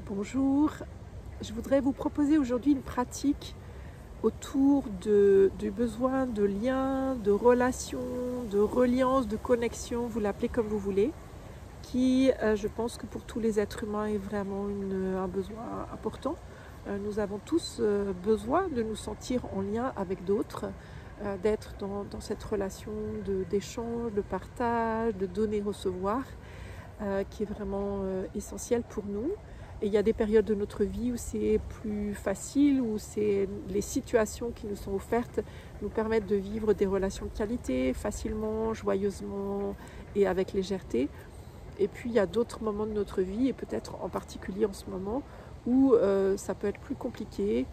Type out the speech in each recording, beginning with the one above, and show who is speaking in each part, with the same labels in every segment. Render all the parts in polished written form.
Speaker 1: Bonjour, je voudrais vous proposer aujourd'hui une pratique autour du besoin de lien, de relation, de reliance, de connexion, vous l'appelez comme vous voulez, qui je pense que pour tous les êtres humains est vraiment un besoin important. Nous avons tous besoin de nous sentir en lien avec d'autres, d'être dans cette relation d'échange, de partage, de donner-recevoir, qui est vraiment essentielle pour nous. Et il y a des périodes de notre vie où c'est plus facile, où les situations qui nous sont offertes nous permettent de vivre des relations de qualité facilement, joyeusement et avec légèreté. Et puis il y a d'autres moments de notre vie, et peut-être en particulier en ce moment, où ça peut être plus compliqué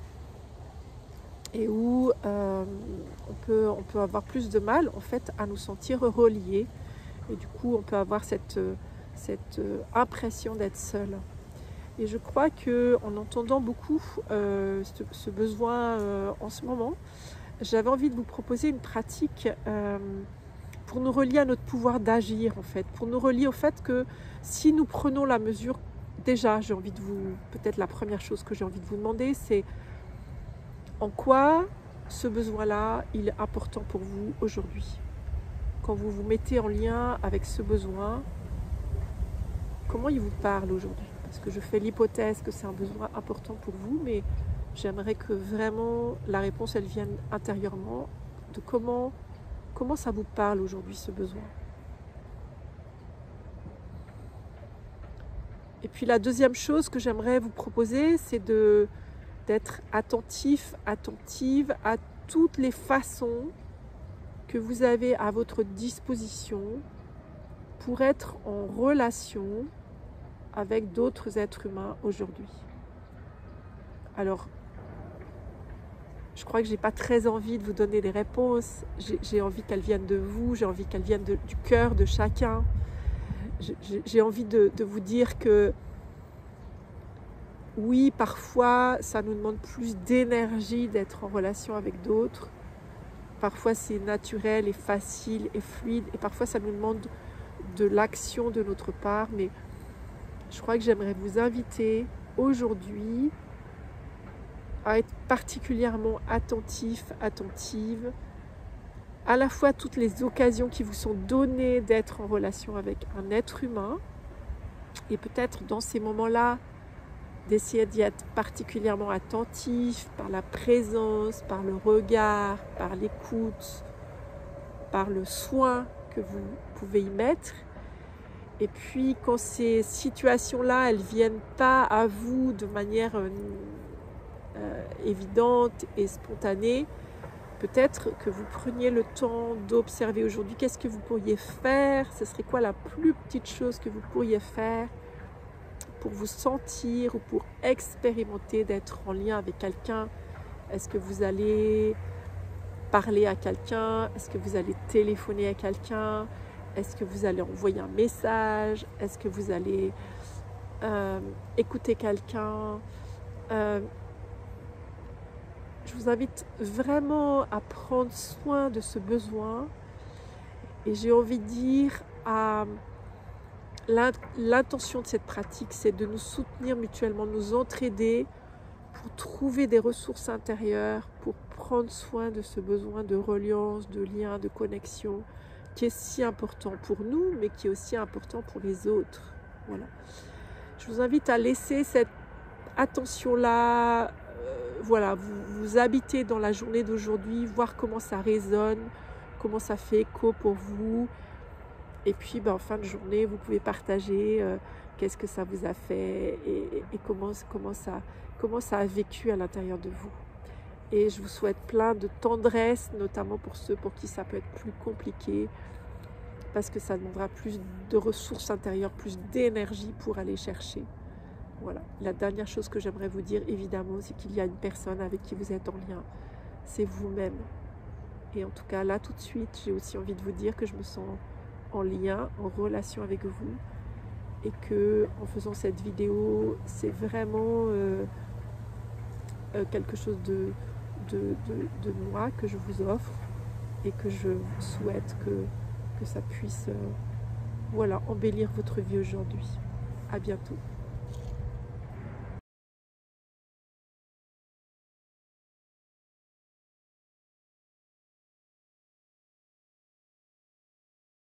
Speaker 1: et où on peut avoir plus de mal en fait à nous sentir reliés. Et du coup on peut avoir cette impression d'être seul. Et je crois qu'en entendant beaucoup ce besoin en ce moment, j'avais envie de vous proposer une pratique pour nous relier à notre pouvoir d'agir, en fait, pour nous relier au fait que si nous prenons la mesure, déjà, peut-être la première chose que j'ai envie de vous demander, c'est en quoi ce besoin-là, il est important pour vous aujourd'hui. Quand vous vous mettez en lien avec ce besoin, comment il vous parle aujourd'hui? Parce que je fais l'hypothèse que c'est un besoin important pour vous, mais j'aimerais que vraiment la réponse, elle vienne intérieurement, de comment ça vous parle aujourd'hui, ce besoin. Et puis la deuxième chose que j'aimerais vous proposer, c'est d'être attentive à toutes les façons que vous avez à votre disposition pour être en relation avec d'autres êtres humains aujourd'hui. Alors, je crois que j'ai pas très envie de vous donner des réponses. J'ai envie qu'elles viennent de vous, j'ai envie qu'elles viennent du cœur de chacun. J'ai envie de vous dire que oui, parfois, ça nous demande plus d'énergie d'être en relation avec d'autres. Parfois, c'est naturel et facile et fluide. Et parfois, ça nous demande de l'action de notre part. Mais je crois que j'aimerais vous inviter aujourd'hui à être particulièrement attentive à la fois à toutes les occasions qui vous sont données d'être en relation avec un être humain, et peut-être dans ces moments-là d'essayer d'y être particulièrement attentif par la présence, par le regard, par l'écoute, par le soin que vous pouvez y mettre. Et puis quand ces situations-là, elles ne viennent pas à vous de manière évidente et spontanée, peut-être que vous preniez le temps d'observer aujourd'hui qu'est-ce que vous pourriez faire, ce serait quoi la plus petite chose que vous pourriez faire pour vous sentir ou pour expérimenter d'être en lien avec quelqu'un. Est-ce que vous allez parler à quelqu'un? Est-ce que vous allez téléphoner à quelqu'un? Est-ce que vous allez envoyer un message? Est-ce que vous allez écouter quelqu'un? Je vous invite vraiment à prendre soin de ce besoin, et j'ai envie de dire l'intention de cette pratique, c'est de nous soutenir mutuellement, nous entraider pour trouver des ressources intérieures, pour prendre soin de ce besoin de reliance, de lien, de connexion, qui est si important pour nous, mais qui est aussi important pour les autres. Voilà. Je vous invite à laisser cette attention-là, voilà, vous habiter dans la journée d'aujourd'hui, voir comment ça résonne, comment ça fait écho pour vous. Et puis en fin de journée, vous pouvez partager qu'est-ce que ça vous a fait et comment ça a vécu à l'intérieur de vous. Et je vous souhaite plein de tendresse, notamment pour ceux pour qui ça peut être plus compliqué, parce que ça demandera plus de ressources intérieures, plus d'énergie pour aller chercher. Voilà. La dernière chose que j'aimerais vous dire, évidemment, c'est qu'il y a une personne avec qui vous êtes en lien. C'est vous-même. Et en tout cas, là, tout de suite, j'ai aussi envie de vous dire que je me sens en lien, en relation avec vous, et que en faisant cette vidéo, c'est vraiment quelque chose de moi que je vous offre, et que je souhaite que ça puisse voilà, embellir votre vie aujourd'hui. À bientôt.